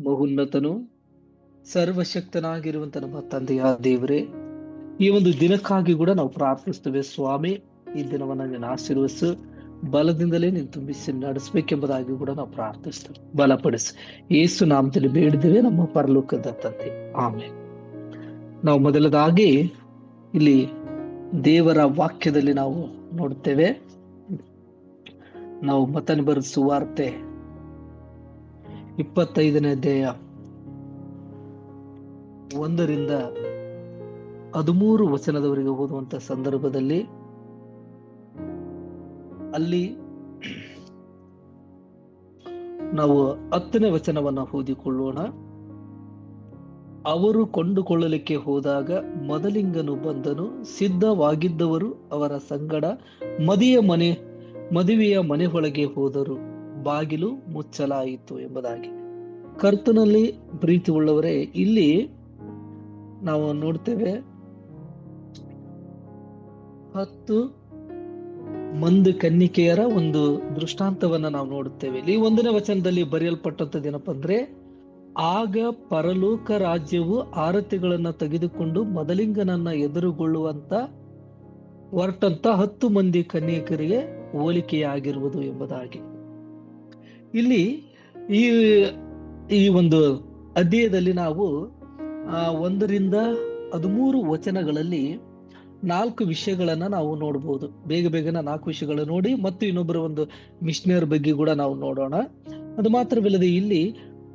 ಮಹೋನ್ನತನು ಸರ್ವಶಕ್ತನಾಗಿರುವಂತ ನಮ್ಮ ತಂದೆಯ ದೇವರೇ, ಈ ಒಂದು ದಿನಕ್ಕಾಗಿ ಕೂಡ ನಾವು ಪ್ರಾರ್ಥಿಸ್ತೇವೆ ಸ್ವಾಮಿ. ಈ ದಿನವನ್ನ ನೀನು ಆಶೀರ್ವದಿಸು, ಬಲದಿಂದಲೇ ನೀನು ತುಂಬಿಸಿ ನಡೆಸಬೇಕೆಂಬುದಾಗಿ ಕೂಡ ನಾವು ಪ್ರಾರ್ಥಿಸ್ತೇವೆ. ಬಲಪಡಿಸಿ ಯೇಸು ನಾಮದಲ್ಲಿ ಬೇಡಿದ್ದೇವೆ ನಮ್ಮ ಪರಲೋಕದ ತಂದೆ, ಆಮೇಲೆ. ನಾವು ಮೊದಲದಾಗಿ ಇಲ್ಲಿ ದೇವರ ವಾಕ್ಯದಲ್ಲಿ ನಾವು ನೋಡುತ್ತೇವೆ. ನಾವು ಮತ್ತನೆ ಬರೆದ ಸುವಾರ್ತೆ 25ನೇ ಅಧ್ಯಾಯ 1ರಿಂದ 13 ವಚನದವರೆಗೆ ಓದುವಂತ ಸಂದರ್ಭದಲ್ಲಿ ಅಲ್ಲಿ ನಾವು 10ನೇ ವಚನವನ್ನ ಓದಿಕೊಳ್ಳೋಣ. ಅವರು ಕೊಂಡುಕೊಳ್ಳಲಿಕ್ಕೆ ಹೋದಾಗ ಮೊದಲಿಂಗನು ಬಂದನು, ಸಿದ್ಧವಾಗಿದ್ದವರು ಅವರ ಸಂಗಡ ಮದುವೆಯ ಮನೆ ಒಳಗೆ ಹೋದರು, ಬಾಗಿಲು ಮುಚ್ಚಲಾಯಿತು ಎಂಬುದಾಗಿ. ಕರ್ತನಲ್ಲಿ ಪ್ರೀತಿ ಉಳ್ಳವರೇ, ಇಲ್ಲಿ ನಾವು ನೋಡ್ತೇವೆ 10 ಮಂದಿ ಕನ್ನಿಕೆಯರ ಒಂದು ದೃಷ್ಟಾಂತವನ್ನ ನಾವು ನೋಡುತ್ತೇವೆ. ಇಲ್ಲಿ 1ನೇ ವಚನದಲ್ಲಿ ಬರೆಯಲ್ಪಟ್ಟಂತದ್ದೇನಪ್ಪ ಅಂದ್ರೆ, ಆಗ ಪರಲೋಕ ರಾಜ್ಯವು ಆರತಿಗಳನ್ನ ತೆಗೆದುಕೊಂಡು ಮೊದಲಿಂಗನನ್ನ ಎದುರುಗೊಳ್ಳುವಂತ ಹೊರಟಂತ 10 ಮಂದಿ ಕನ್ಯಕರಿಗೆ ಹೋಲಿಕೆಯಾಗಿರುವುದು ಎಂಬುದಾಗಿ. ಇಲ್ಲಿ ಈ ಒಂದು ಅಧ್ಯಾಯದಲ್ಲಿ ನಾವು 1ರಿಂದ 13 ವಚನಗಳಲ್ಲಿ 4 ವಿಷಯಗಳನ್ನ ನಾವು ನೋಡಬಹುದು. ಬೇಗನೆ 4 ವಿಷಯಗಳನ್ನ ನೋಡಿ ಮತ್ತು ಇನ್ನೊಬ್ಬರ ಒಂದು ಮಿಷನರಿ ಬಗ್ಗೆ ಕೂಡ ನಾವು ನೋಡೋಣ. ಅದು ಮಾತ್ರವಿಲ್ಲದೆ ಇಲ್ಲಿ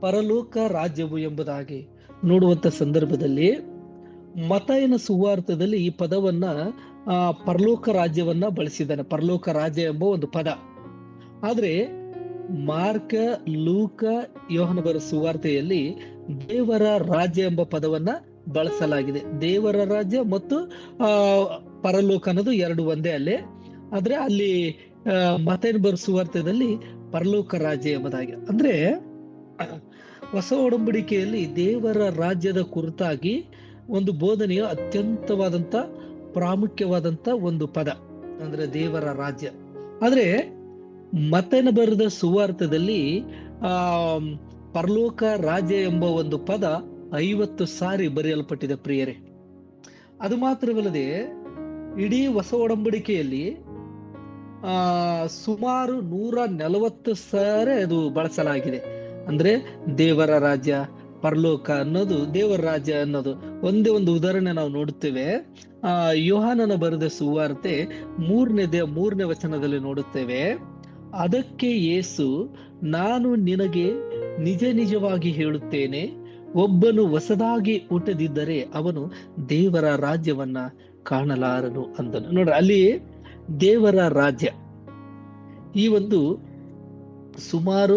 ಪರಲೋಕ ರಾಜ್ಯವು ಎಂಬುದಾಗಿ ನೋಡುವಂತ ಸಂದರ್ಭದಲ್ಲಿ ಮತ್ತಾಯನ ಸುವಾರ್ತದಲ್ಲಿ ಈ ಪದವನ್ನ ಪರಲೋಕ ರಾಜ್ಯವನ್ನ ಬಳಸಿದ್ದಾನೆ. ಪರಲೋಕ ರಾಜ್ಯ ಎಂಬ ಒಂದು ಪದ. ಆದ್ರೆ ಮಾರ್ಕ, ಲೂಕ, ಯೋಹನ ಬರೆದ ಸುವಾರ್ತೆಯಲ್ಲಿ ದೇವರ ರಾಜ್ಯ ಎಂಬ ಪದವನ್ನ ಬಳಸಲಾಗಿದೆ. ದೇವರ ರಾಜ್ಯ ಮತ್ತು ಪರಲೋಕ ಅನ್ನೋದು 2 ಒಂದೇ ಅಲ್ಲೇ. ಆದ್ರೆ ಅಲ್ಲಿ ಮತ್ತಾಯನ ಬರೆದ ಸುವಾರ್ತೆಯಲ್ಲಿ ಪರಲೋಕ ರಾಜ್ಯ ಎಂಬುದಾಗಿ. ಅಂದ್ರೆ ಹೊಸ ಒಡಂಬಡಿಕೆಯಲ್ಲಿ ದೇವರ ರಾಜ್ಯದ ಕುರಿತಾಗಿ ಒಂದು ಬೋಧನೆಯ ಅತ್ಯಂತವಾದಂತ ಪ್ರಾಮುಖ್ಯವಾದಂತ ಒಂದು ಪದ ಅಂದ್ರೆ ದೇವರ ರಾಜ್ಯ. ಆದ್ರೆ ಮತ್ತಾಯನ ಬರೆದ ಸುವಾರ್ತದಲ್ಲಿ ಪರಲೋಕ ರಾಜ್ಯ ಎಂಬ ಒಂದು ಪದ 50 ಸಾರಿ ಬರೆಯಲ್ಪಟ್ಟಿದೆ ಪ್ರಿಯರೇ. ಅದು ಮಾತ್ರವಲ್ಲದೆ ಇಡೀ ಹೊಸ ಒಡಂಬಡಿಕೆಯಲ್ಲಿ ಸುಮಾರು 140 ಸಾರಿ ಅದು ಬಳಸಲಾಗಿದೆ. ಅಂದ್ರೆ ದೇವರ ರಾಜ್ಯ, ಪರಲೋಕ ಅನ್ನೋದು, ದೇವರ ರಾಜ್ಯ ಅನ್ನೋದು ಒಂದೇ ಒಂದು ಉದಾಹರಣೆ ನಾವು ನೋಡುತ್ತೇವೆ. ಯೋಹಾನನ ಬರೆದ ಸುವಾರ್ತೆ 3ನೇ ವಚನದಲ್ಲಿ ನೋಡುತ್ತೇವೆ. ಅದಕ್ಕೆ ಯೇಸು, ನಾನು ನಿನಗೆ ನಿಜವಾಗಿ ಹೇಳುತ್ತೇನೆ, ಒಬ್ಬನು ಹೊಸದಾಗಿ ಹುಟ್ಟದಿದ್ದರೆ ಅವನು ದೇವರ ರಾಜ್ಯವನ್ನ ಕಾಣಲಾರನು ಅಂದನು. ನೋಡ್ರಿ, ಅಲ್ಲಿ ದೇವರ ರಾಜ್ಯ ಈ ಒಂದು ಸುಮಾರು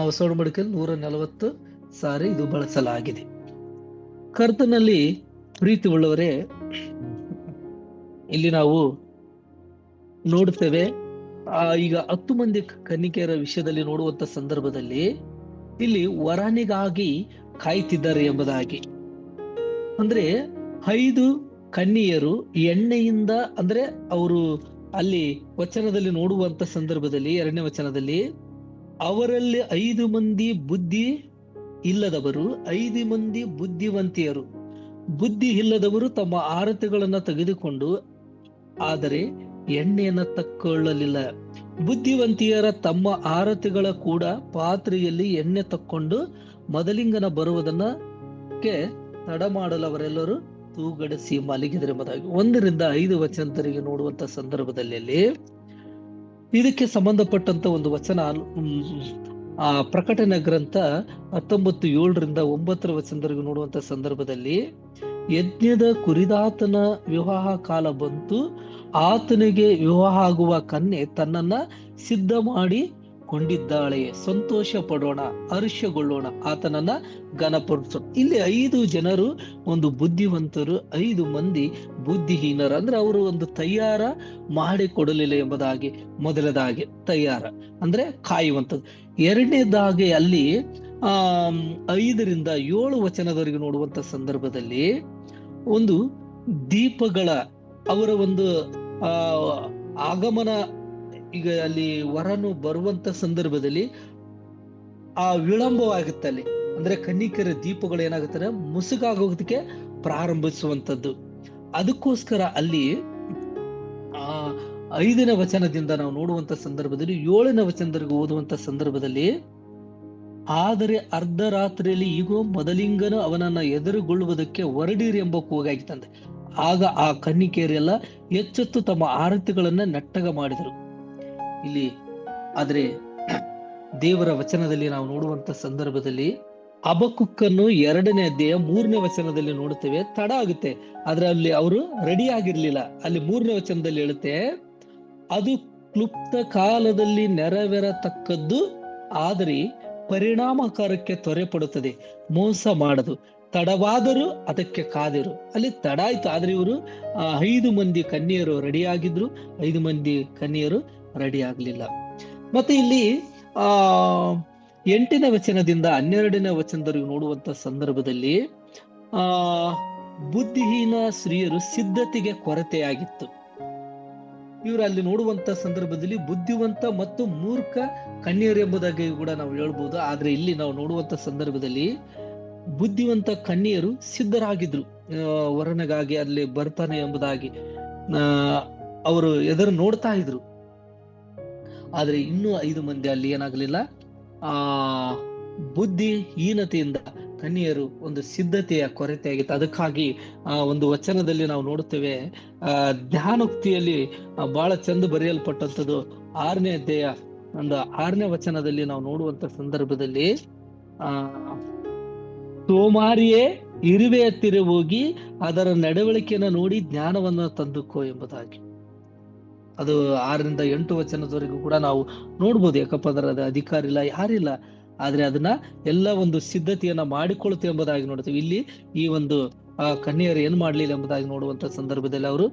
ಹೊಸ ಒಡಂಬಡಿಕೆಯಲ್ಲಿ 140 ಸಾರಿ ಇದು ಬಳಸಲಾಗಿದೆ. ಕರ್ತನಲ್ಲಿ ಪ್ರೀತಿ ಉಳ್ಳವರೇ, ಇಲ್ಲಿ ನಾವು ನೋಡುತ್ತೇವೆ ಈಗ 10 ಮಂದಿ ಕನ್ನಿಕೆಯರ ವಿಷಯದಲ್ಲಿ ನೋಡುವಂತ ಸಂದರ್ಭದಲ್ಲಿ ಇಲ್ಲಿ ವರನಿಗಾಗಿ ಕಾಯ್ತಿದ್ದಾರೆ ಎಂಬುದಾಗಿ. ಅಂದ್ರೆ 5 ಕನ್ಯೆಯರು ಎಣ್ಣೆಯಿಂದ, ಅಂದ್ರೆ ಅವರು ಅಲ್ಲಿ ವಚನದಲ್ಲಿ ನೋಡುವಂತ ಸಂದರ್ಭದಲ್ಲಿ 2ನೇ ವಚನದಲ್ಲಿ ಅವರಲ್ಲಿ 5 ಮಂದಿ ಬುದ್ಧಿ ಇಲ್ಲದವರು, 5 ಮಂದಿ ಬುದ್ಧಿವಂತಿಯರು. ಬುದ್ಧಿ ಇಲ್ಲದವರು ತಮ್ಮ ಆರತಿಗಳನ್ನ ತೆಗೆದುಕೊಂಡು ಆದರೆ ಎಣ್ಣೆಯನ್ನ ತಕ್ಕೊಳ್ಳಲಿಲ್ಲ. ಬುದ್ಧಿವಂತಿಯರ ತಮ್ಮ ಆರತಿಗಳ ಕೂಡ ಪಾತ್ರೆಯಲ್ಲಿ ಎಣ್ಣೆ ತಕ್ಕೊಂಡು ಮೊದಲಿಂಗನ ಬರುವುದನ್ನಕ್ಕೆ ತಡ ಮಾಡಲು ಅವರೆಲ್ಲರೂ ತೂಗಡಿಸಿ ಮಲಗಿದರೆ ಎಂಬುದಾಗಿ 1ರಿಂದ 5 ವಚನದವರೆಗೆ ನೋಡುವಂತ ಸಂದರ್ಭದಲ್ಲಿ ಇದಕ್ಕೆ ಸಂಬಂಧಪಟ್ಟಂತ ಒಂದು ವಚನ ಪ್ರಕಟಣೆ ಗ್ರಂಥ 19:7ರಿಂದ 9 ವಚನದವರೆಗೆ ನೋಡುವಂತ ಸಂದರ್ಭದಲ್ಲಿ, ಯಜ್ಞದ ಕುರಿದಾತನ ವಿವಾಹ ಕಾಲ ಬಂತು, ಆತನಿಗೆ ವಿವಾಹ ಆಗುವ ಕನ್ಯೆ ತನ್ನನ್ನ ಸಿದ್ಧ ಮಾಡಿ ಕೊಂಡಿದ್ದಾಳೆ, ಸಂತೋಷ ಪಡೋಣ, ಹರ್ಷಗೊಳ್ಳೋಣ, ಆತನನ್ನ ಘನಪಡಿಸೋಣ. ಇಲ್ಲಿ 5 ಜನರು ಒಂದು ಬುದ್ಧಿವಂತರು, 5 ಮಂದಿ ಬುದ್ಧಿಹೀನರು. ಅಂದ್ರೆ ಅವರು ಒಂದು ತಯಾರ ಮಾಡಿ ಕೊಡಲಿಲ್ಲ ಎಂಬುದಾಗಿ. ಮೊದಲದಾಗಿ ತಯಾರ ಅಂದ್ರೆ ಕಾಯುವಂಥದ್ದು. 2ನೇದಾಗಿ ಅಲ್ಲಿ 5ರಿಂದ 7 ವಚನದವರೆಗೆ ನೋಡುವಂತ ಸಂದರ್ಭದಲ್ಲಿ ಒಂದು ದೀಪಗಳ ಅವರ ಒಂದು ಆ ಆಗಮನ, ಈಗ ಅಲ್ಲಿ ವರನು ಬರುವಂತ ಸಂದರ್ಭದಲ್ಲಿ ಆ ವಿಳಂಬವಾಗುತ್ತೆ ಅಲ್ಲಿ. ಅಂದ್ರೆ ಕನ್ನಿಕೆಯರ ದೀಪಗಳು ಏನಾಗುತ್ತದೆ, ಮುಸುಕಾಗೋದಕ್ಕೆ ಪ್ರಾರಂಭಿಸುವಂತದ್ದು. ಅದಕ್ಕೋಸ್ಕರ ಅಲ್ಲಿ ಆ 5ನೇ ವಚನದಿಂದ ನಾವು ನೋಡುವಂತ ಸಂದರ್ಭದಲ್ಲಿ 7ನೇ ವಚನದವರೆಗೂ ಓದುವಂತ ಸಂದರ್ಭದಲ್ಲಿ, ಆದರೆ ಅರ್ಧರಾತ್ರಿಯಲ್ಲಿ ಈಗೋ ಮೊದಲಿಂಗನು ಅವನನ್ನ ಎದುರುಗೊಳ್ಳುವುದಕ್ಕೆ ಹೊರಡಿರಿ ಎಂಬ ಕೂಗಾಗಿತ್ತಂತೆ. ಆಗ ಆ ಕನ್ನಿಕೆಯರೆಲ್ಲ ಎಚ್ಚೆತ್ತು ತಮ್ಮ ಆರತಿಗಳನ್ನ ನೆಟ್ಟಗ ಮಾಡಿದರು. ಇಲ್ಲಿ ಆದ್ರೆ ದೇವರ ವಚನದಲ್ಲಿ ನಾವು ನೋಡುವಂತ ಸಂದರ್ಭದಲ್ಲಿ ಹಬಕ್ಕೂಕನ್ನು 2ನೇ ಅಧ್ಯಾಯ 3ನೇ ವಚನದಲ್ಲಿ ನೋಡುತ್ತೇವೆ. ತಡ ಆಗುತ್ತೆ, ಆದ್ರೆ ಅಲ್ಲಿ ಅವರು ರೆಡಿ ಆಗಿರ್ಲಿಲ್ಲ. ಅಲ್ಲಿ 3ನೇ ವಚನದಲ್ಲಿ ಹೇಳುತ್ತೆ, ಅದು ಕ್ಲುಪ್ತ ಕಾಲದಲ್ಲಿ ನೆರವೇರತಕ್ಕದ್ದು, ಆದರೆ ಪರಿಣಾಮಕಾರಕ್ಕೆ ತ್ವರೆಪಡುತ್ತದೆ, ಮೋಸ ಮಾಡದು. ತಡವಾದರೂ ಅದಕ್ಕೆ ಕಾದಿರು. ಅಲ್ಲಿ ತಡ ಆಯ್ತು, ಆದ್ರೆ ಇವರು 5 ಮಂದಿ ಕನ್ಯೆಯರು ರೆಡಿ ಆಗಿದ್ರು, 5 ಮಂದಿ ಕನ್ಯೆಯರು ರೆಡಿ ಆಗ್ಲಿಲ್ಲ. ಮತ್ತೆ ಇಲ್ಲಿ 8ನೇ ವಚನದಿಂದ 12ನೇ ವಚನದವರೆಗೂ ನೋಡುವಂತ ಸಂದರ್ಭದಲ್ಲಿ ಬುದ್ಧಿಹೀನ ಸ್ತ್ರೀಯರು ಸಿದ್ಧತೆಗೆ ಕೊರತೆಯಾಗಿತ್ತು. ಇವರು ಅಲ್ಲಿ ನೋಡುವಂತ ಸಂದರ್ಭದಲ್ಲಿ ಬುದ್ಧಿವಂತ ಮತ್ತು ಮೂರ್ಖ ಕನ್ಯೆಯರು ಎಂಬುದಾಗಿ ಕೂಡ ನಾವು ಹೇಳ್ಬೋದು. ಆದ್ರೆ ಇಲ್ಲಿ ನಾವು ನೋಡುವಂತ ಸಂದರ್ಭದಲ್ಲಿ ಬುದ್ಧಿವಂತ ಕನ್ಯೆಯರು ಸಿದ್ಧರಾಗಿದ್ರು, ವರನಿಗಾಗಿ ಅಲ್ಲಿ ಬರ್ತಾನೆ ಎಂಬುದಾಗಿ ಅವರು ಎದುರು ನೋಡ್ತಾ ಇದ್ರು. ಆದ್ರೆ ಇನ್ನೂ 5 ಮಂದಿ ಅಲ್ಲಿ ಏನಾಗಲಿಲ್ಲ, ಬುದ್ಧಿಹೀನತೆಯಿಂದ ಕನ್ಯೆಯರು ಒಂದು ಸಿದ್ಧತೆಯ ಕೊರತೆ ಆಗಿತ್ತು. ಅದಕ್ಕಾಗಿ ಒಂದು ವಚನದಲ್ಲಿ ನಾವು ನೋಡುತ್ತೇವೆ, ಜ್ಞಾನೋಕ್ತಿಯಲ್ಲಿ ಬಹಳ ಚಂದ ಬರೆಯಲ್ಪಟ್ಟಂಥದ್ದು 6ನೇ ಅಧ್ಯಾಯ 6ನೇ ವಚನದಲ್ಲಿ ನಾವು ನೋಡುವಂತ ಸಂದರ್ಭದಲ್ಲಿ, ಸೋಮಾರಿಯೇ ಇರುವೆ ಹತ್ತಿರ ಹೋಗಿ ಅದರ ನಡವಳಿಕೆಯನ್ನು ನೋಡಿ ಜ್ಞಾನವನ್ನ ತಂದುಕೋ ಎಂಬುದಾಗಿ. ಅದು 6ರಿಂದ 8 ವಚನದವರೆಗೂ ಕೂಡ ನಾವು ನೋಡ್ಬೋದು. ಯಾಕಪ್ಪ ಅಂದ್ರೆ ಅದು ಅಧಿಕಾರ ಇಲ್ಲ, ಯಾರಿಲ್ಲ, ಆದ್ರೆ ಅದನ್ನ ಎಲ್ಲ ಒಂದು ಸಿದ್ಧತೆಯನ್ನ ಮಾಡಿಕೊಳ್ತೇವೆ ಎಂಬುದಾಗಿ ನೋಡ್ತೀವಿ. ಇಲ್ಲಿ ಈ ಒಂದು ಕನ್ಯೆಯರು ಏನ್ ಮಾಡ್ಲಿಲ್ಲ ಎಂಬುದಾಗಿ ನೋಡುವಂತ ಸಂದರ್ಭದಲ್ಲಿ ಅವರು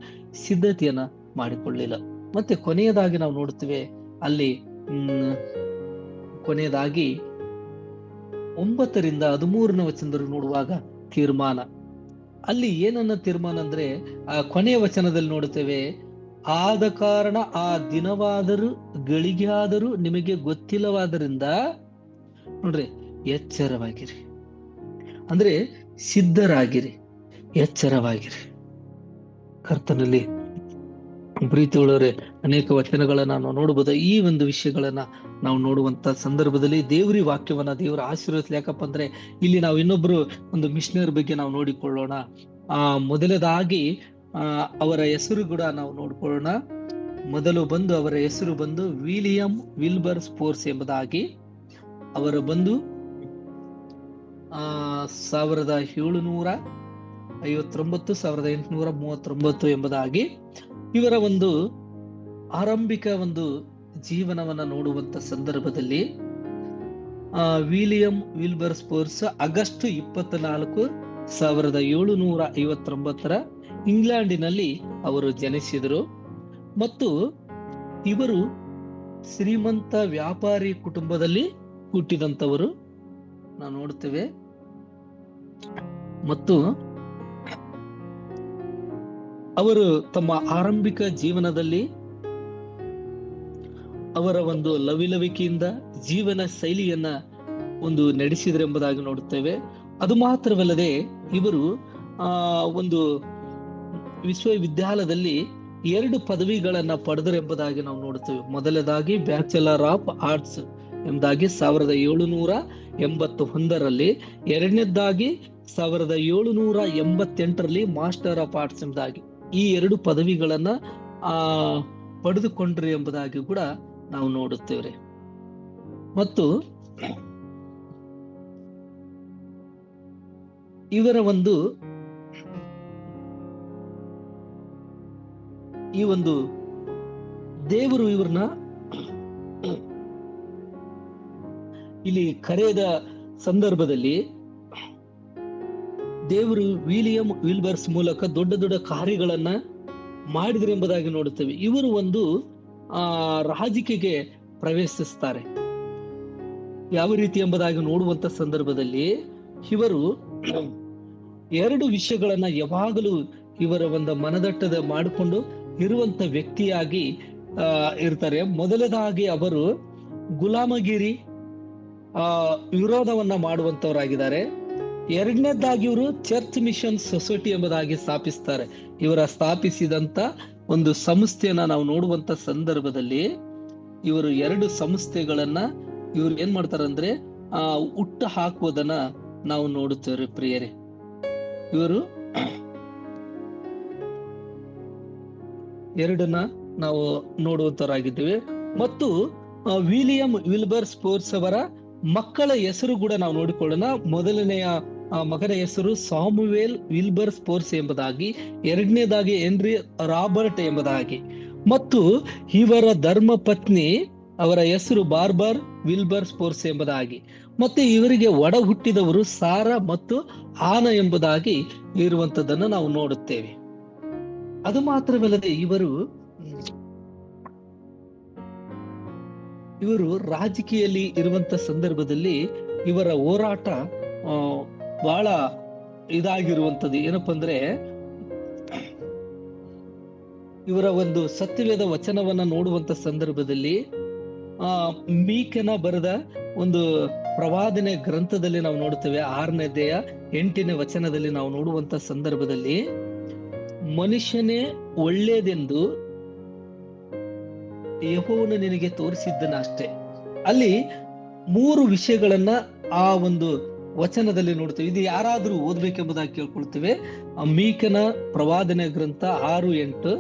ಸಿದ್ಧತೆಯನ್ನ ಮಾಡಿಕೊಳ್ಳಿಲ್ಲ. ಮತ್ತೆ ಕೊನೆಯದಾಗಿ ನಾವು ನೋಡ್ತೀವಿ, ಅಲ್ಲಿ ಕೊನೆಯದಾಗಿ 9ರಿಂದ 13ನೇ ವಚನದವರೆಗೂ ನೋಡುವಾಗ ತೀರ್ಮಾನ. ಅಲ್ಲಿ ಏನನ್ನ ತೀರ್ಮಾನ ಅಂದ್ರೆ, ಕೊನೆಯ ವಚನದಲ್ಲಿ ನೋಡುತ್ತೇವೆ, ಆದ ಕಾರಣ ಆ ದಿನವಾದರೂ ಗಳಿಗೆಯಾದರೂ ನಿಮಗೆ ಗೊತ್ತಿಲ್ಲವಾದ್ದರಿಂದ ನೋಡ್ರಿ ಎಚ್ಚರವಾಗಿರಿ. ಅಂದ್ರೆ ಸಿದ್ಧರಾಗಿರಿ, ಎಚ್ಚರವಾಗಿರಿ. ಕರ್ತನಲ್ಲಿ ಪ್ರೀತಿ ಉಳ್ಳವರೇ, ಅನೇಕ ವಚನಗಳನ್ನ ನಾವು ನೋಡಬಹುದು. ಈ ಒಂದು ವಿಷಯಗಳನ್ನ ನಾವು ನೋಡುವಂತ ಸಂದರ್ಭದಲ್ಲಿ ದೇವರಿ ವಾಕ್ಯವನ್ನ ದೇವರ ಆಶೀರ್ವದಿಸಲಿ. ಯಾಕಪ್ಪ ಅಂದ್ರೆ ಇಲ್ಲಿ ನಾವು ಇನ್ನೊಬ್ರು ಒಂದು ಮಿಷನರಿ ಬಗ್ಗೆ ನಾವು ನೋಡಿಕೊಳ್ಳೋಣ. ಮೊದಲದಾಗಿ ಅವರ ಹೆಸರು ಕೂಡ ನಾವು ನೋಡ್ಕೊಳ್ಳೋಣ. ಮೊದಲು ಅವರ ಹೆಸರು ವಿಲಿಯಂ ವಿಲ್ಬರ್ ಸ್ಪೋರ್ಸ್ ಎಂಬುದಾಗಿ. ಅವರ 1759 1839 ಎಂಬುದಾಗಿ. ಇವರ ಒಂದು ಆರಂಭಿಕ ಒಂದು ಜೀವನವನ್ನ ನೋಡುವಂತ ಸಂದರ್ಭದಲ್ಲಿ ವಿಲಿಯಂ ವಿಲ್ಬರ್ ಸ್ಪೋರ್ಸ್ ಆಗಸ್ಟ್ 24, 1759 ಇಂಗ್ಲೆಂಡಿನಲ್ಲಿ ಅವರು ಜನಿಸಿದರು. ಮತ್ತು ಇವರು ಶ್ರೀಮಂತ ವ್ಯಾಪಾರಿ ಕುಟುಂಬದಲ್ಲಿ ಹುಟ್ಟಿದಂತವರು ನಾವು ನೋಡ್ತೇವೆ. ಮತ್ತು ಅವರು ತಮ್ಮ ಆರಂಭಿಕ ಜೀವನದಲ್ಲಿ ಅವರ ಒಂದು ಲವಿಲವಿಕೆಯಿಂದ ಜೀವನ ಶೈಲಿಯನ್ನ ಒಂದು ನಡೆಸಿದ್ರೆಂಬುದಾಗಿ ನೋಡುತ್ತೇವೆ. ಅದು ಮಾತ್ರವಲ್ಲದೆ ಇವರು ಒಂದು ವಿಶ್ವವಿದ್ಯಾಲಯದಲ್ಲಿ 2 ಪದವಿಗಳನ್ನ ಪಡೆದರೆಂಬುದಾಗಿ ನಾವು ನೋಡುತ್ತೇವೆ. ಮೊದಲದಾಗಿ ಬ್ಯಾಚಲರ್ ಆಫ್ ಆರ್ಟ್ಸ್ ಎಂಬುದಾಗಿ 1781ರಲ್ಲಿ, ಎರಡನೇದಾಗಿ 1788ರಲ್ಲಿ ಮಾಸ್ಟರ್ ಆಫ್ ಆರ್ಟ್ಸ್ ಎಂಬುದಾಗಿ. ಈ 2 ಪದವಿಗಳನ್ನ ಪಡೆದುಕೊಂಡ್ರಿ ಎಂಬುದಾಗಿ ಕೂಡ ನಾವು ನೋಡುತ್ತೇವೆ. ಮತ್ತು ಇವರ ಈ ಒಂದು ದೇವರು ಇವ್ರನ್ನ ಇಲ್ಲಿ ಕರೆದ ಸಂದರ್ಭದಲ್ಲಿ ದೇವರು ವಿಲಿಯಂ ವಿಲ್ಬರ್ಸ್ ಮೂಲಕ ದೊಡ್ಡ ದೊಡ್ಡ ಕಾರ್ಯಗಳನ್ನ ಮಾಡಿದ್ರು ಎಂಬುದಾಗಿ ನೋಡುತ್ತೇವೆ. ಇವರು ಒಂದು ರಾಜಕೀಯಕ್ಕೆ ಪ್ರವೇಶಿಸ್ತಾರೆ. ಯಾವ ರೀತಿ ಎಂಬುದಾಗಿ ನೋಡುವಂತ ಸಂದರ್ಭದಲ್ಲಿ ಇವರು 2 ವಿಷಯಗಳನ್ನ ಯಾವಾಗಲೂ ಇವರ ಒಂದು ಮನದಟ್ಟದ ಮಾಡಿಕೊಂಡು ಇರುವಂತ ವ್ಯಕ್ತಿಯಾಗಿ ಇರ್ತಾರೆ. ಮೊದಲದಾಗಿ ಅವರು ಗುಲಾಮಗಿರಿ ವಿರೋಧವನ್ನ ಮಾಡುವಂತವರಾಗಿದ್ದಾರೆ. ಎರಡನೇದಾಗಿ ಇವರು ಚರ್ಚ್ ಮಿಷನ್ ಸೊಸೈಟಿ ಎಂಬುದಾಗಿ ಸ್ಥಾಪಿಸ್ತಾರೆ. ಇವರ ಸ್ಥಾಪಿಸಿದಂತ ಒಂದು ಸಂಸ್ಥೆಯನ್ನ ನಾವು ನೋಡುವಂತ ಸಂದರ್ಭದಲ್ಲಿ ಇವರು 2 ಸಂಸ್ಥೆಗಳನ್ನ ಇವ್ರು ಏನ್ ಮಾಡ್ತಾರಂದ್ರೆ ಹುಟ್ಟು ಹಾಕುವುದನ್ನ ನಾವು ನೋಡುತ್ತೇವೆ ಪ್ರಿಯರೇ. ಇವರು ಎರಡನ್ನ ನಾವು ನೋಡುವಂತವರಾಗಿದ್ದೇವೆ. ಮತ್ತು ವಿಲಿಯಂ ವಿಲ್ಬರ್ ಸ್ಪೋರ್ಟ್ಸ್ ಅವರ ಮಕ್ಕಳ ಹೆಸರು ಕೂಡ ನಾವು ನೋಡಿಕೊಳ್ಳೋಣ. ಮೊದಲನೆಯ ಮಗನ ಹೆಸರು ಸಾಮುವೇಲ್ ವಿಲ್ಬರ್ ಸ್ಪೋರ್ಟ್ಸ್ ಎಂಬುದಾಗಿ, ಎರಡನೇದಾಗಿ ಹೆನ್ರಿ ರಾಬರ್ಟ್ ಎಂಬುದಾಗಿ, ಮತ್ತು ಇವರ ಧರ್ಮ ಪತ್ನಿ ಅವರ ಹೆಸರು ಬಾರ್ಬರ್ ವಿಲ್ಬರ್ ಸ್ಪೋರ್ಟ್ಸ್ ಎಂಬುದಾಗಿ, ಮತ್ತೆ ಇವರಿಗೆ ಒಡ ಹುಟ್ಟಿದವರು ಸಾರಾ ಮತ್ತು ಆನ ಎಂಬುದಾಗಿ ಇರುವಂತದ್ದನ್ನು ನಾವು ನೋಡುತ್ತೇವೆ. ಅದು ಮಾತ್ರವಲ್ಲದೆ ಇವರು ರಾಜಕೀಯಲ್ಲಿ ಇರುವಂತ ಸಂದರ್ಭದಲ್ಲಿ ಇವರ ಹೋರಾಟ ಬಹಳ ಇದಾಗಿರುವಂತದ್ದು. ಏನಪ್ಪಾ ಅಂದ್ರೆ ಇವರ ಒಂದು ಸತ್ಯವೇದ ವಚನವನ್ನ ನೋಡುವಂತ ಸಂದರ್ಭದಲ್ಲಿ ಮೀಕನ ಬರೆದ ಒಂದು ಪ್ರವಾದನೆ ಗ್ರಂಥದಲ್ಲಿ ನಾವು ನೋಡುತ್ತೇವೆ. 6ನೇ ಅಧ್ಯಾಯ 8ನೇ ವಚನದಲ್ಲಿ ನಾವು ನೋಡುವಂತ ಸಂದರ್ಭದಲ್ಲಿ, ಮನುಷ್ಯನೇ ಒಳ್ಳೇದೆಂದು ಯೆಹೋವನು ನಿನಗೆ ತೋರಿಸಿದ್ದನ ಅಷ್ಟೇ. ಅಲ್ಲಿ 3 ವಿಷಯಗಳನ್ನ ಆ ಒಂದು ವಚನದಲ್ಲಿ ನೋಡ್ತೇವೆ. ಇದು ಯಾರಾದ್ರೂ ಓದ್ಬೇಕೆಂಬುದಾಗಿ ಕೇಳ್ಕೊಳ್ತೇವೆ. ಮೀಕನ ಪ್ರವಾದನೆ ಗ್ರಂಥ 6:8.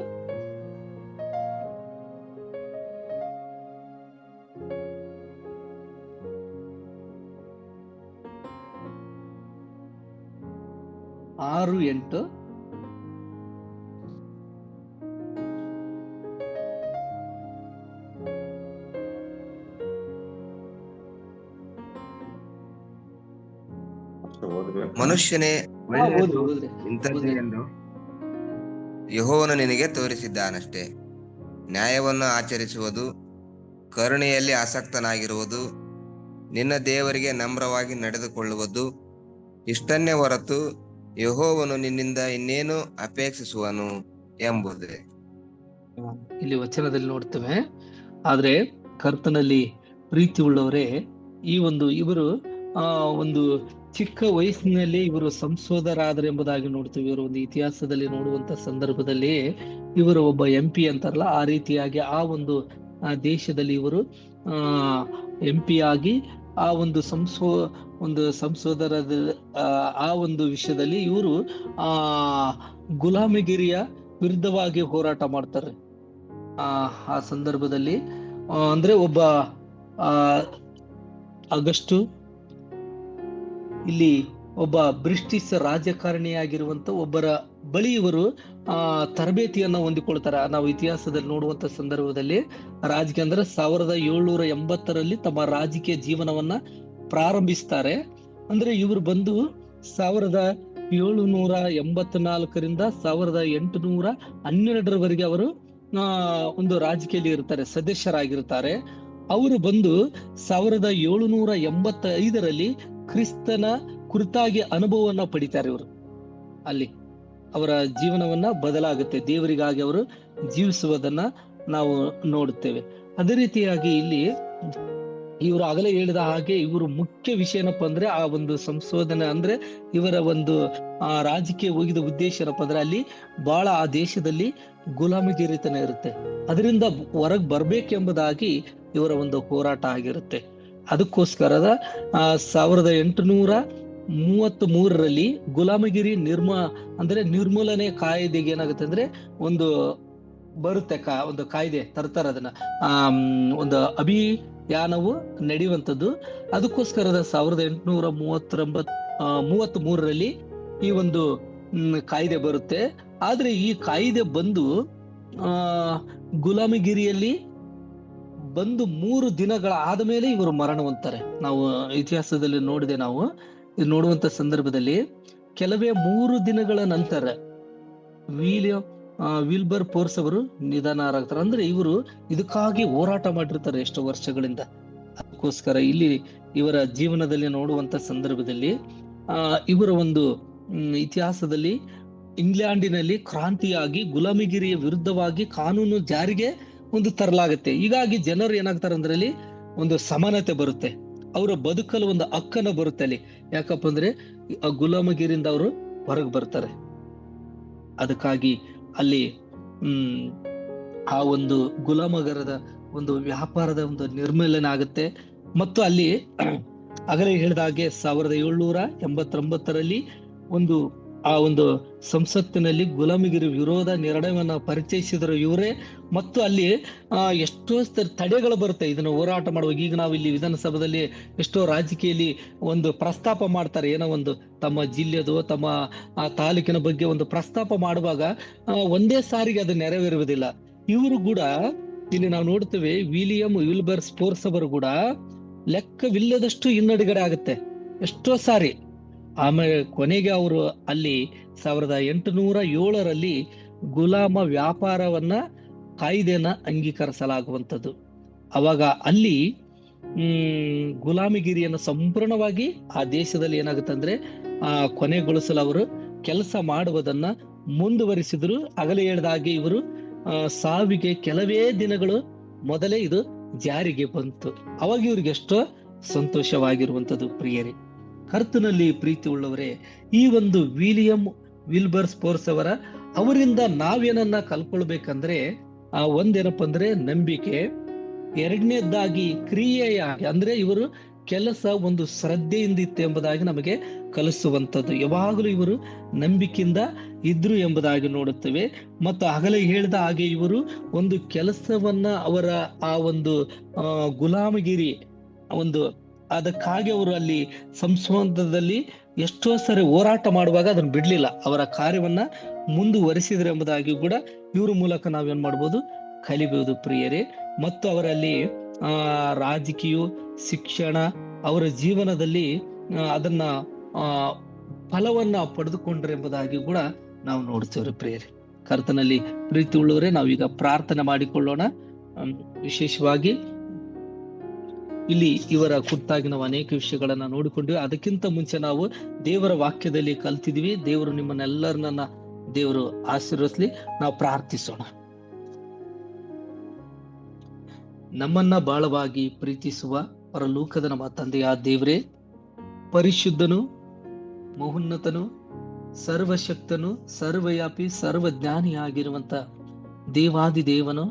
ಮನುಷ್ಯನೇ ಇಂಥದ್ದೇ ಎಂದು ಯೆಹೋವನು ನಿನಗೆ ತೋರಿಸಿದ್ದಾನಷ್ಟೇ. ನ್ಯಾಯವನ್ನು ಆಚರಿಸುವುದು, ಕರುಣೆಯಲ್ಲಿ ಆಸಕ್ತನಾಗಿರುವುದು, ನಿನ್ನ ದೇವರಿಗೆ ನಮ್ರವಾಗಿ ನಡೆದುಕೊಳ್ಳುವುದು, ಇಷ್ಟನ್ನೇ ಹೊರತು ಯೆಹೋವನು ನಿನ್ನಿಂದ ಇನ್ನೇನು ಅಪೇಕ್ಷಿಸುವನು ಎಂಬುದೇ. ಇಲ್ಲಿ ವಚನದಲ್ಲಿ ನೋಡ್ತೇವೆ. ಆದ್ರೆ ಕರ್ತನಲ್ಲಿ ಪ್ರೀತಿ ಉಳ್ಳವರೇ, ಇವರು ಒಂದು ಚಿಕ್ಕ ವಯಸ್ಸಿನಲ್ಲಿ ಇವರು ಸಂಶೋಧರಾದರು ಎಂಬುದಾಗಿ ನೋಡ್ತೀವಿ. ಇವರು ಒಂದು ಇತಿಹಾಸದಲ್ಲಿ ನೋಡುವಂತ ಸಂದರ್ಭದಲ್ಲಿ ಇವರು ಒಬ್ಬ MP ಅಂತಾರಲ್ಲ, ಆ ರೀತಿಯಾಗಿ ಆ ಒಂದು ದೇಶದಲ್ಲಿ ಇವರು MP ಆಗಿ ಆ ಒಂದು ಸಂಶೋಧನದ ಆ ಒಂದು ವಿಷಯದಲ್ಲಿ ಇವರು ಗುಲಾಮಗಿರಿಯ ವಿರುದ್ಧವಾಗಿ ಹೋರಾಟ ಮಾಡ್ತಾರೆ. ಆ ಸಂದರ್ಭದಲ್ಲಿ ಅಂದ್ರೆ ಒಬ್ಬ ಆಗಸ್ಟು ಇಲ್ಲಿ ಒಬ್ಬ ಬ್ರಿಟಿಷ್ ರಾಜಕಾರಣಿಯಾಗಿರುವಂತ ಒಬ್ಬರ ಬಳಿ ಇವರು ತರಬೇತಿಯನ್ನ ಹೊಂದಿಕೊಳ್ತಾರೆ. ನಾವು ಇತಿಹಾಸದಲ್ಲಿ ನೋಡುವಂತ ಸಂದರ್ಭದಲ್ಲಿ ರಾಜಕೀಯ ಅಂದ್ರೆ 1780ರಲ್ಲಿ ತಮ್ಮ ರಾಜಕೀಯ ಜೀವನವನ್ನ ಪ್ರಾರಂಭಿಸ್ತಾರೆ. ಅಂದ್ರೆ ಇವರು ಬಂದು 1784ರಿಂದ 1812ರವರೆಗೆ ಅವರು ಒಂದು ರಾಜಕೀಯದಲ್ಲಿ ಇರ್ತಾರೆ, ಸದಸ್ಯರಾಗಿರ್ತಾರೆ. ಅವರು ಬಂದು 1785ರಲ್ಲಿ ಕ್ರಿಸ್ತನ ಕುರಿತಾಗಿ ಅನುಭವವನ್ನ ಪಡಿತಾರೆ. ಇವರು ಅಲ್ಲಿ ಅವರ ಜೀವನವನ್ನ ಬದಲಾಗುತ್ತೆ, ದೇವರಿಗಾಗಿ ಅವರು ಜೀವಿಸುವುದನ್ನ ನಾವು ನೋಡುತ್ತೇವೆ. ಅದೇ ರೀತಿಯಾಗಿ ಇಲ್ಲಿ ಇವರು ಆಗಲೇ ಹೇಳಿದ ಹಾಗೆ ಇವರು ಮುಖ್ಯ ವಿಷಯ ಏನಪ್ಪಾ ಅಂದ್ರೆ ಆ ಒಂದು ಸಂಶೋಧನೆ ಅಂದ್ರೆ ಇವರ ಒಂದು ರಾಜಕೀಯ ಹೋಗಿದ ಉದ್ದೇಶ ಏನಪ್ಪಾ ಅಂದ್ರೆ ಅಲ್ಲಿ ಬಹಳ ಆ ದೇಶದಲ್ಲಿ ಗುಲಾಮಗಿರಿತನ ಇರುತ್ತೆ, ಅದರಿಂದ ಹೊರಗೆ ಬರ್ಬೇಕೆಂಬುದಾಗಿ ಇವರ ಒಂದು ಹೋರಾಟ ಆಗಿರುತ್ತೆ. ಅದಕ್ಕೋಸ್ಕರದ 1833ರಲ್ಲಿ ಗುಲಾಮಗಿರಿ ನಿರ್ಮೂಲನೆ ಕಾಯ್ದೆಗೆ ಏನಾಗುತ್ತೆ ಅಂದ್ರೆ ಒಂದು ಬರುತ್ತೆ, ಒಂದು ಕಾಯ್ದೆ ತರ್ತಾರೆ. ಅದನ್ನ ಒಂದು ಅಭಿಯಾನವು ನಡೆಯುವಂಥದ್ದು. ಅದಕ್ಕೋಸ್ಕರದ 1833ರಲ್ಲಿ ಈ ಒಂದು ಕಾಯ್ದೆ ಬರುತ್ತೆ. ಆದ್ರೆ ಈ ಕಾಯ್ದೆ ಬಂದು ಗುಲಾಮಗಿರಿಯಲ್ಲಿ ಬಂದು 3 ದಿನಗಳ ಆದ್ಮೇಲೆ ಇವರು ಮರಣ ಹೊಂದ್ತಾರೆ. ನಾವು ಇತಿಹಾಸದಲ್ಲಿ ನೋಡಿದೆ. ನಾವು ಇದು ನೋಡುವಂತ ಸಂದರ್ಭದಲ್ಲಿ ಕೆಲವೇ 3 ದಿನಗಳ ನಂತರ ವಿಲ್ಬರ್ ಸ್ಪೋರ್ಟ್ಸ್ ಅವರು ನಿಧನರಾಗ್ತಾರೆ. ಅಂದ್ರೆ ಇವರು ಇದಕ್ಕಾಗಿ ಹೋರಾಟ ಮಾಡಿರ್ತಾರೆ ಎಷ್ಟೋ ವರ್ಷಗಳಿಂದ. ಅದಕ್ಕೋಸ್ಕರ ಇಲ್ಲಿ ಇವರ ಜೀವನದಲ್ಲಿ ನೋಡುವಂತ ಸಂದರ್ಭದಲ್ಲಿ ಇವರ ಒಂದು ಇತಿಹಾಸದಲ್ಲಿ ಇಂಗ್ಲೆಂಡಿನಲ್ಲಿ ಕ್ರಾಂತಿಯಾಗಿ ಗುಲಾಮಗಿರಿಯ ವಿರುದ್ಧವಾಗಿ ಕಾನೂನು ಜಾರಿಗೆ ಒಂದು ತರಲಾಗುತ್ತೆ. ಹೀಗಾಗಿ ಜನರು ಏನಾಗ್ತಾರೆ ಅಂದ್ರಲ್ಲಿ ಒಂದು ಸಮಾನತೆ ಬರುತ್ತೆ, ಅವರ ಬದುಕಲು ಒಂದು ಹಕ್ಕನ ಬರುತ್ತೆ ಅಲ್ಲಿ. ಯಾಕಪ್ಪ ಅಂದ್ರೆ ಆ ಗುಲಾಮಗಿರಿಯಿಂದ ಅವರು ಹೊರಗೆ ಬರ್ತಾರೆ. ಅದಕ್ಕಾಗಿ ಅಲ್ಲಿ ಆ ಒಂದು ಗುಲಾಮಗರದ ಒಂದು ವ್ಯಾಪಾರದ ಒಂದು ನಿರ್ಮೂಲನೆ ಆಗುತ್ತೆ. ಮತ್ತು ಅಲ್ಲಿ ಆಗಲೇ ಹೇಳಿದ ಹಾಗೆ 1789ರಲ್ಲಿ ಆ ಒಂದು ಸಂಸತ್ತಿನಲ್ಲಿ ಗುಲಾಮಗಿರಿ ವಿರೋಧ ನಿರ್ಣಯವನ್ನ ಪರಿಚಯಿಸಿದ್ರು ಇವರೇ. ಮತ್ತು ಅಲ್ಲಿ ಎಷ್ಟೋ ತಡೆಗಳು ಬರುತ್ತೆ ಇದನ್ನ ಹೋರಾಟ ಮಾಡುವಾಗ. ಈಗ ನಾವು ಇಲ್ಲಿ ವಿಧಾನಸಭೆಯಲ್ಲಿ ಎಷ್ಟೋ ರಾಜಕೀಯಲ್ಲಿ ಒಂದು ಪ್ರಸ್ತಾಪ ಮಾಡ್ತಾರೆ, ಏನೋ ಒಂದು ತಮ್ಮ ಜಿಲ್ಲೆದು ತಮ್ಮ ತಾಲೂಕಿನ ಬಗ್ಗೆ ಒಂದು ಪ್ರಸ್ತಾಪ ಮಾಡುವಾಗ ಒಂದೇ ಸಾರಿಗೆ ಅದು ನೆರವೇರುವುದಿಲ್ಲ. ಇವರು ಕೂಡ ಇಲ್ಲಿ ನಾವು ನೋಡ್ತೇವೆ, ವಿಲಿಯಂ ವಿಲ್ಬರ್ ಸ್ಪೋರ್ಸ್ ಅವರು ಕೂಡ ಲೆಕ್ಕವಿಲ್ಲದಷ್ಟು ಹಿನ್ನಡೆಗಡೆ ಆಗುತ್ತೆ ಎಷ್ಟೋ ಸಾರಿ. ಆಮೇಲೆ ಕೊನೆಗೆ ಅವರು ಅಲ್ಲಿ 1807ರಲ್ಲಿ ಗುಲಾಮ ವ್ಯಾಪಾರವನ್ನ ಕಾಯ್ದೆನ ಅಂಗೀಕರಿಸಲಾಗುವಂಥದ್ದು. ಅವಾಗ ಅಲ್ಲಿ ಗುಲಾಮಗಿರಿಯನ್ನು ಸಂಪೂರ್ಣವಾಗಿ ಆ ದೇಶದಲ್ಲಿ ಏನಾಗುತ್ತೆ ಅಂದ್ರೆ ಕೊನೆಗೊಳಿಸಲು ಅವರು ಕೆಲಸ ಮಾಡುವುದನ್ನ ಮುಂದುವರಿಸಿದ್ರು. ಆಗಲೇ ಹೇಳಿದ ಹಾಗೆ ಇವರು ಸಾವಿಗೆ ಕೆಲವೇ ದಿನಗಳು ಮೊದಲೇ ಇದು ಜಾರಿಗೆ ಬಂತು. ಅವಾಗ ಇವ್ರಿಗೆ ಎಷ್ಟೋ ಸಂತೋಷವಾಗಿರುವಂಥದ್ದು. ಪ್ರಿಯರೇ, ಕರ್ತನಲ್ಲಿ ಪ್ರೀತಿ ಉಳ್ಳವರೇ, ಈ ಒಂದು ವಿಲಿಯಂ ವಿಲ್ಬರ್ ಸ್ಪೋರ್ಸ್ ಅವರಿಂದ ನಾವೇನನ್ನ ಕಲ್ಕೊಳ್ಬೇಕಂದ್ರೆ ಒಂದೇನಪ್ಪ ಅಂದ್ರೆ ನಂಬಿಕೆ, ಎರಡನೇದಾಗಿ ಕ್ರಿಯೆಯ ಅಂದ್ರೆ ಇವರು ಕೆಲಸ ಒಂದು ಶ್ರದ್ಧೆಯಿಂದ ಇತ್ತು ಎಂಬುದಾಗಿ ನಮಗೆ ಕಲಿಸುವಂಥದ್ದು. ಯಾವಾಗಲೂ ಇವರು ನಂಬಿಕೆಯಿಂದ ಇದ್ರು ಎಂಬುದಾಗಿ ನೋಡುತ್ತೇವೆ. ಮತ್ತು ಆಗಲೇ ಹೇಳಿದ ಹಾಗೆ ಇವರು ಒಂದು ಕೆಲಸವನ್ನ ಅವರ ಆ ಒಂದು ಗುಲಾಮಗಿರಿ ಅದಕ್ಕಾಗಿ ಅವರು ಅಲ್ಲಿ ಸಂಸ್ವಂತದಲ್ಲಿ ಎಷ್ಟೋ ಸರಿ ಹೋರಾಟ ಮಾಡುವಾಗ ಅದನ್ನು ಬಿಡ್ಲಿಲ್ಲ, ಅವರ ಕಾರ್ಯವನ್ನ ಮುಂದುವರಿಸಿದ್ರು ಎಂಬುದಾಗಿ ಕೂಡ ಇವ್ರ ಮೂಲಕ ನಾವೇನ್ ಮಾಡ್ಬೋದು, ಕಲಿಬಹುದು ಪ್ರಿಯರೇ. ಮತ್ತು ಅವರಲ್ಲಿ ರಾಜಕೀಯ ಶಿಕ್ಷಣ ಅವರ ಜೀವನದಲ್ಲಿ ಅದನ್ನ ಫಲವನ್ನ ಪಡೆದುಕೊಂಡ್ರೆ ಎಂಬುದಾಗಿ ಕೂಡ ನಾವು ನೋಡ್ತೇವ್ರಿ ಪ್ರಿಯರೇ. ಕರ್ತನಲ್ಲಿ ಪ್ರೀತಿ ಉಳ್ಳವರೇ, ನಾವೀಗ ಪ್ರಾರ್ಥನೆ ಮಾಡಿಕೊಳ್ಳೋಣ. ವಿಶೇಷವಾಗಿ ಇಲ್ಲಿ ಇವರ ಕುರಿತಾಗಿ ನಾವು ಅನೇಕ ವಿಷಯಗಳನ್ನ ನೋಡಿಕೊಂಡಿವಿ. ಅದಕ್ಕಿಂತ ಮುಂಚೆ ನಾವು ದೇವರ ವಾಕ್ಯದಲ್ಲಿ ಕಲ್ತಿದ್ವಿ. ದೇವರು ನಿಮ್ಮನ್ನೆಲ್ಲರನ್ನ ದೇವರು ಆಶೀರ್ವದಿಸಲಿ. ನಾವು ಪ್ರಾರ್ಥಿಸೋಣ. ನಮ್ಮನ್ನ ಬಹಳವಾಗಿ ಪ್ರೀತಿಸುವ ಪರಲೋಕದ ನಮ್ಮ ತಂದೆಯ ದೇವರೇ, ಪರಿಶುದ್ಧನು, ಮಹೋನ್ನತನು, ಸರ್ವಶಕ್ತನು, ಸರ್ವವ್ಯಾಪಿ, ಸರ್ವಜ್ಞಾನಿಯಾಗಿರುವಂತ ದೇವಾದಿ ದೇವನು,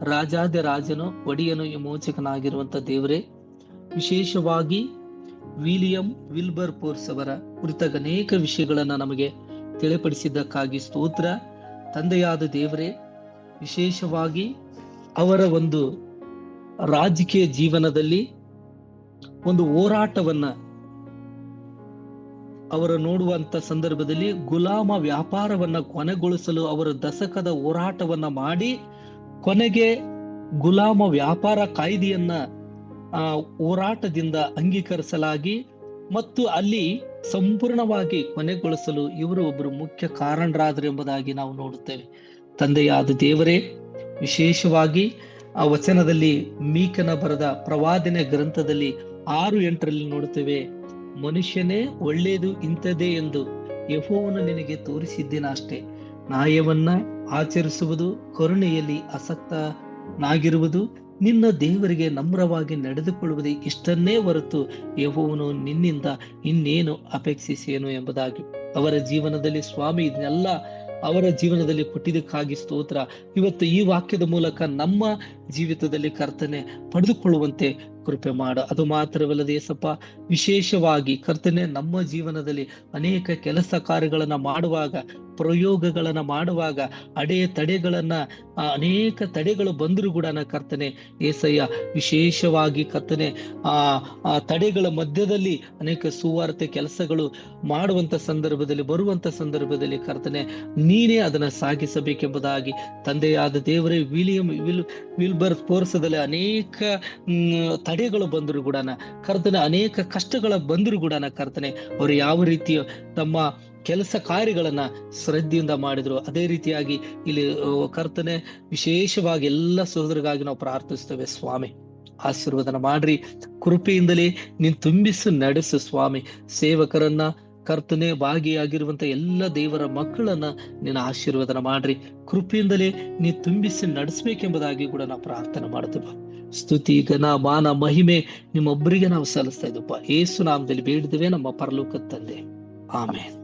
ರಾಜಾದಿ ರಾಜನು, ಒಡೆಯನು, ವಿಮೋಚಕನಾಗಿರುವಂತ ದೇವರೇ, ವಿಶೇಷವಾಗಿ ವಿಲಿಯಂ ವಿಲ್ಬರ್ ಸ್ಪೋರ್ಸ್ ಅವರ ಕುರಿತಾಗ ಅನೇಕ ವಿಷಯಗಳನ್ನ ನಮಗೆ ತಿಳಿಪಡಿಸಿದ್ದಕ್ಕಾಗಿ ಸ್ತೋತ್ರ. ತಂದೆಯಾದ ದೇವರೇ, ವಿಶೇಷವಾಗಿ ಅವರ ಒಂದು ರಾಜಕೀಯ ಜೀವನದಲ್ಲಿ ಒಂದು ಹೋರಾಟವನ್ನ ಅವರು ನೋಡುವಂತ ಸಂದರ್ಭದಲ್ಲಿ ಗುಲಾಮ ವ್ಯಾಪಾರವನ್ನ ಕೊನೆಗೊಳಿಸಲು ಅವರು ದಶಕದ ಹೋರಾಟವನ್ನ ಮಾಡಿ ಕೊನೆಗೆ ಗುಲಾಮ ವ್ಯಾಪಾರ ಕಾಯ್ದೆಯನ್ನ ಹೋರಾಟದಿಂದ ಅಂಗೀಕರಿಸಲಾಗಿ ಮತ್ತು ಅಲ್ಲಿ ಸಂಪೂರ್ಣವಾಗಿ ಕೊನೆಗೊಳಿಸಲು ಇವರು ಒಬ್ಬರು ಮುಖ್ಯ ಕಾರಣರಾದರು ಎಂಬುದಾಗಿ ನಾವು ನೋಡುತ್ತೇವೆ. ತಂದೆಯಾದ ದೇವರೇ, ವಿಶೇಷವಾಗಿ ಆ ವಚನದಲ್ಲಿ ಮೀಕನ ಬರೆದ ಪ್ರವಾದನೆ ಗ್ರಂಥದಲ್ಲಿ 6:8 ನೋಡುತ್ತೇವೆ, ಮನುಷ್ಯನೇ ಒಳ್ಳೆಯದು ಇಂಥದೇ ಎಂದು ಯೆಹೋವನು ನಿನಗೆ ತೋರಿಸಿದ್ದೇನೆ ಅಷ್ಟೇ. ನ್ಯಾಯವನ್ನ ಆಚರಿಸುವುದು, ಕರುಣೆಯಲ್ಲಿ ಆಸಕ್ತನಾಗಿರುವುದು, ನಿನ್ನ ದೇವರಿಗೆ ನಮ್ರವಾಗಿ ನಡೆದುಕೊಳ್ಳುವುದೇ ಇಷ್ಟನ್ನೇ ಹೊರತು ಯೆಹೋವನು ನಿನ್ನಿಂದ ಇನ್ನೇನು ಅಪೇಕ್ಷಿಸೇನು ಎಂಬುದಾಗಿ ಅವರ ಜೀವನದಲ್ಲಿ ಸ್ವಾಮಿ ಇದನ್ನೆಲ್ಲ ಅವರ ಜೀವನದಲ್ಲಿ ಕೊಟ್ಟಿದ್ದಕ್ಕಾಗಿ ಸ್ತೋತ್ರ. ಇವತ್ತು ಈ ವಾಕ್ಯದ ಮೂಲಕ ನಮ್ಮ ಜೀವಿತದಲ್ಲಿ ಕರ್ತನೆ ಪಡೆದುಕೊಳ್ಳುವಂತೆ ಕೃಪೆ ಮಾಡು. ಅದು ಮಾತ್ರವಲ್ಲದೆ ಯೇಸಪ್ಪ, ವಿಶೇಷವಾಗಿ ಕರ್ತನೆ ನಮ್ಮ ಜೀವನದಲ್ಲಿ ಅನೇಕ ಕೆಲಸ ಕಾರ್ಯಗಳನ್ನ ಮಾಡುವಾಗ, ಪ್ರಯೋಗಗಳನ್ನ ಮಾಡುವಾಗ ತಡೆಗಳನ್ನ ಅನೇಕ ತಡೆಗಳು ಬಂದರೂ ಕೂಡ ಕರ್ತನೆ ಏಸಯ್ಯ, ವಿಶೇಷವಾಗಿ ಕರ್ತನೆ ಆ ತಡೆಗಳ ಮಧ್ಯದಲ್ಲಿ ಅನೇಕ ಸುವಾರ್ತೆ ಕೆಲಸಗಳು ಮಾಡುವಂತ ಸಂದರ್ಭದಲ್ಲಿ ಬರುವಂತ ಸಂದರ್ಭದಲ್ಲಿ ಕರ್ತನೆ ನೀನೇ ಅದನ್ನ ಸಾಗಿಸಬೇಕೆಂಬುದಾಗಿ ತಂದೆಯಾದ ದೇವರೇ, ವಿಲಿಯಂ ವಿಲ್ಬರ್ ಸ್ಪೋರ್ಸದಲ್ಲಿ ಅನೇಕ ತಡೆಗಳು ಬಂದರೂ ಕೂಡ ಕರ್ತನೆ, ಅನೇಕ ಕಷ್ಟಗಳ ಬಂದರೂ ಕೂಡ ಕರ್ತನೆ ಅವರು ಯಾವ ರೀತಿಯ ತಮ್ಮ ಕೆಲಸ ಕಾರ್ಯಗಳನ್ನ ಶ್ರದ್ಧೆಯಿಂದ ಮಾಡಿದ್ರು, ಅದೇ ರೀತಿಯಾಗಿ ಇಲ್ಲಿ ಕರ್ತನೆ ವಿಶೇಷವಾಗಿ ಎಲ್ಲ ಸಹೋದರಿಗಾಗಿ ನಾವು ಪ್ರಾರ್ಥಿಸ್ತೇವೆ. ಸ್ವಾಮಿ ಆಶೀರ್ವಾದನ ಮಾಡ್ರಿ, ಕೃಪೆಯಿಂದಲೇ ನೀನ್ ತುಂಬಿಸು ನಡೆಸು ಸ್ವಾಮಿ. ಸೇವಕರನ್ನ ಕರ್ತನೆ ಭಾಗಿಯಾಗಿರುವಂತ ಎಲ್ಲ ದೇವರ ಮಕ್ಕಳನ್ನ ನಿನ್ನ ಆಶೀರ್ವಾದನ ಮಾಡ್ರಿ, ಕೃಪೆಯಿಂದಲೇ ನೀ ತುಂಬಿಸಿ ನಡೆಸ್ಬೇಕೆಂಬುದಾಗಿ ಕೂಡ ನಾವು ಪ್ರಾರ್ಥನೆ ಮಾಡ್ತೇವೆ. ಸ್ತುತಿ ಘನ ಮಾನ ಮಹಿಮೆ ನಿಮ್ಮೊಬ್ಬರಿಗೆ ನಾವು ಸಲ್ಲಿಸ್ತಾ ಇದ್ದಪ್ಪ. ಯೇಸು ನಾಮದಲ್ಲಿ ಬೇಡಿದ್ದೇವೆ ನಮ್ಮ ಪರಲೋಕದ ತಂದೆ, ಆಮೆನ್.